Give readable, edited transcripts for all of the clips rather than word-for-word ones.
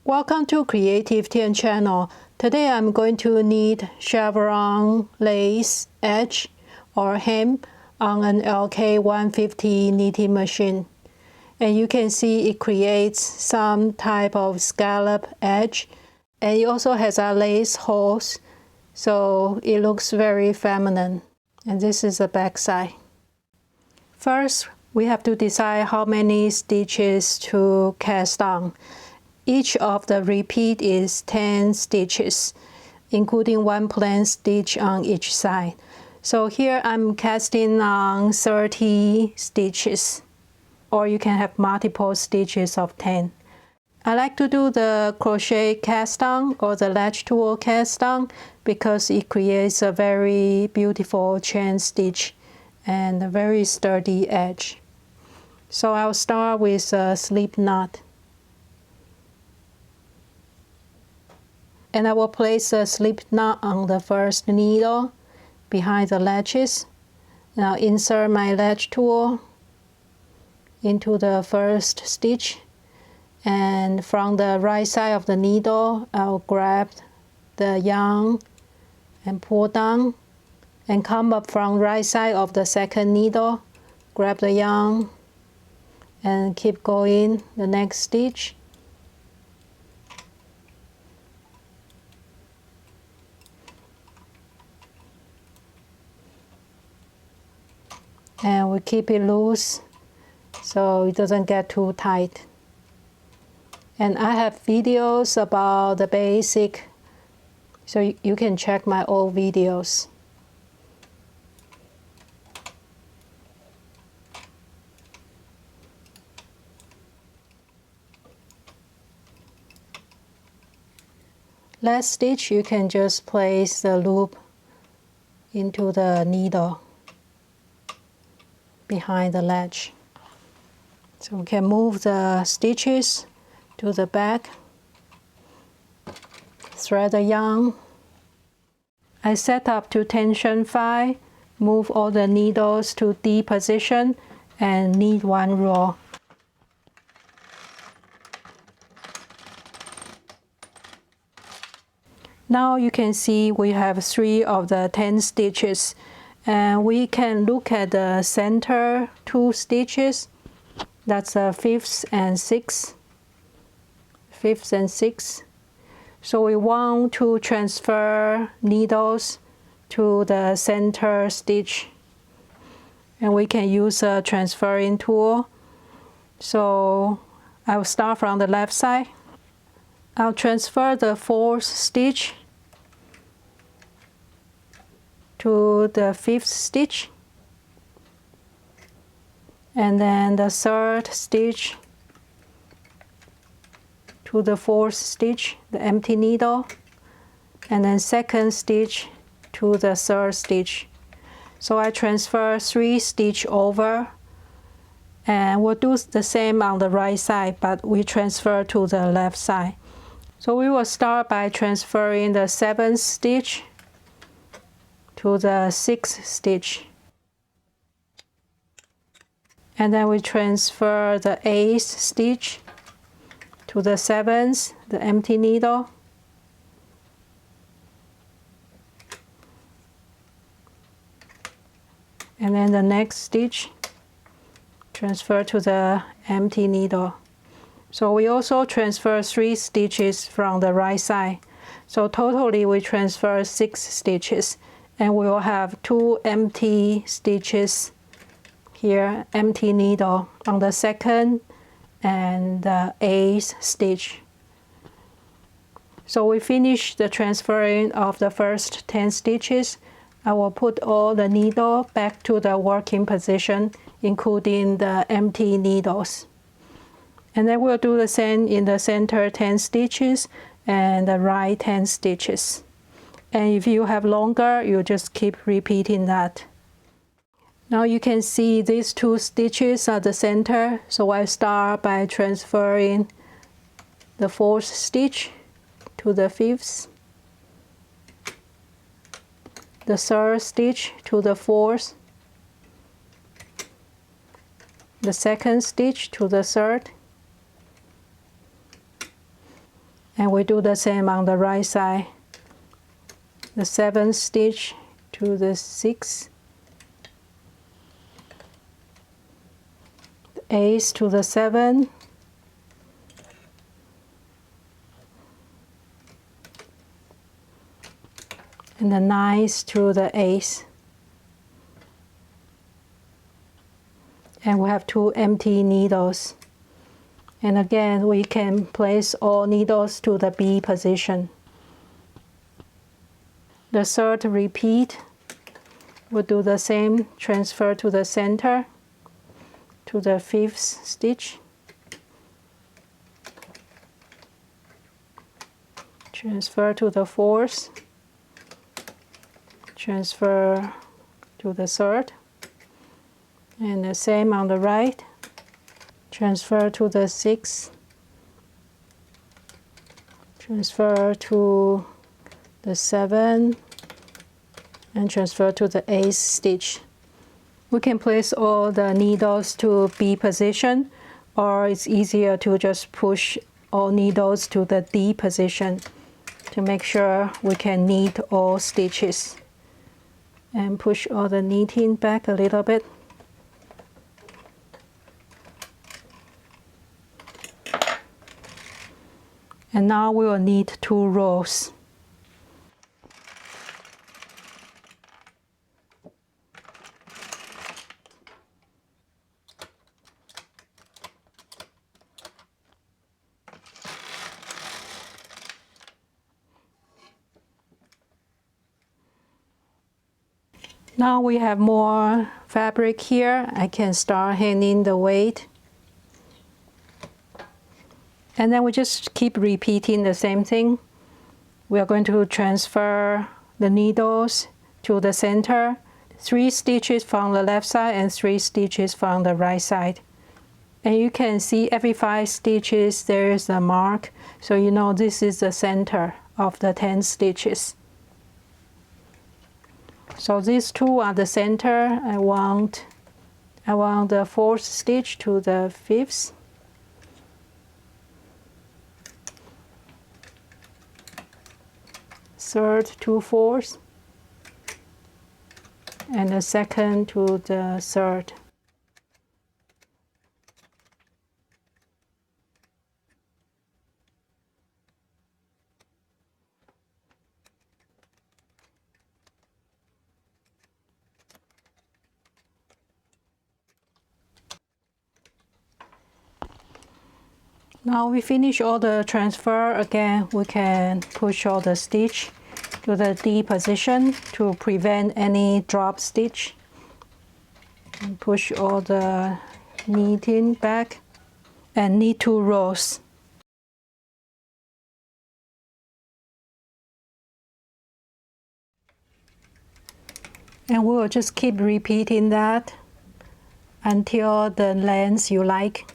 Welcome to Creative Tien channel. Today I'm going to knit chevron lace edge or hem on an LK150 knitting machine. And you can see it creates some type of scallop edge, and it also has a lace holes, so it looks very feminine. And this is the back side. First, we have to decide how many stitches to cast on. Each of the repeat is 10 stitches, including one plain stitch on each side. So here I'm casting on 30 stitches, or you can have multiple stitches of 10. I like to do the crochet cast on or the latch tool cast on because it creates a very beautiful chain stitch and a very sturdy edge. So I'll start with a slip knot. And I will place a slip knot on the first needle behind the latches. Now insert my latch tool into the first stitch, and from the right side of the needle I'll grab the yarn and pull down, and come up from right side of the second needle, grab the yarn and keep going the next stitch. And we keep it loose so it doesn't get too tight. And I have videos about the basic, so you can check my old videos. Last stitch, you can just place the loop into the needle behind the latch. So we can move the stitches to the back, thread the yarn. I set up to tension 5, move all the needles to D position and knit one row. Now you can see we have 3 of the 10 stitches, and we can look at the center 2 stitches. That's the 5th and 6th. 5th and 6th. So we want to transfer needles to the center stitch, and we can use a transferring tool. So I'll start from the left side. I'll transfer the 4th stitch to the 5th stitch, and then the 3rd stitch to the 4th stitch, the empty needle, and then 2nd stitch to the 3rd stitch. So I transfer 3 stitch over, and we'll do the same on the right side, but we transfer to the left side. So we will start by transferring the 7th stitch to the 6th stitch. And then we transfer the 8th stitch to the 7th, the empty needle. And then the next stitch, transfer to the empty needle. So we also transfer 3 stitches from the right side. So totally we transfer 6 stitches. And we will have 2 empty stitches here, empty needle on the 2nd and the 8th stitch. So we finish the transferring of the first 10 stitches. I will put all the needle back to the working position, including the empty needles. And then we'll do the same in the center 10 stitches and the right 10 stitches. And if you have longer, you just keep repeating that. Now you can see these 2 stitches are the center, so I start by transferring the 4th stitch to the 5th, the 3rd stitch to the 4th, the 2nd stitch to the 3rd, we do the same on the right side. The 7th stitch to the 6th, the 8th to the 7th, and the 9th to the 8th. And we have 2 empty needles. And again, we can place all needles to the B position. The 3rd repeat, we'll do the same, transfer to the center, to the 5th stitch, transfer to the 4th, transfer to the 3rd, and the same on the right, transfer to the 6th, transfer to the 7th, and transfer to the 8th stitch. We can place all the needles to B position, or it's easier to just push all needles to the D position to make sure we can knit all stitches. And push all the knitting back a little bit. And now we will knit 2 rows. Now we have more fabric here. I can start hanging the weight. And then we just keep repeating the same thing. We are going to transfer the needles to the center, 3 stitches from the left side and 3 stitches from the right side. And you can see every 5 stitches there is a mark, so you know this is the center of the 10 stitches. So these 2 are the center. I want the 4th stitch to the 5th. Third to 4th, and the 2nd to the 3rd. Now we finish all the transfer. Again, we can push all the stitch to the D position to prevent any drop stitch. And push all the knitting back and knit 2 rows. And we will just keep repeating that until the length you like.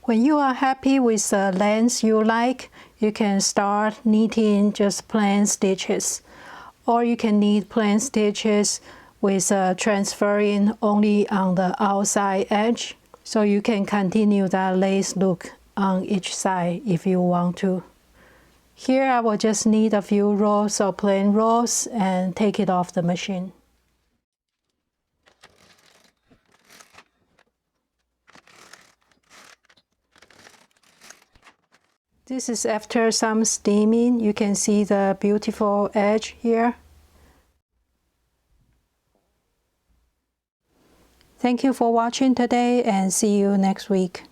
When you are happy with the length you like, you can start knitting just plain stitches. Or you can knit plain stitches with transferring only on the outside edge. So you can continue that lace look on each side if you want to. Here I will just knit a few rows of plain rows and take it off the machine. This is after some steaming. You can see the beautiful edge here. Thank you for watching today and see you next week.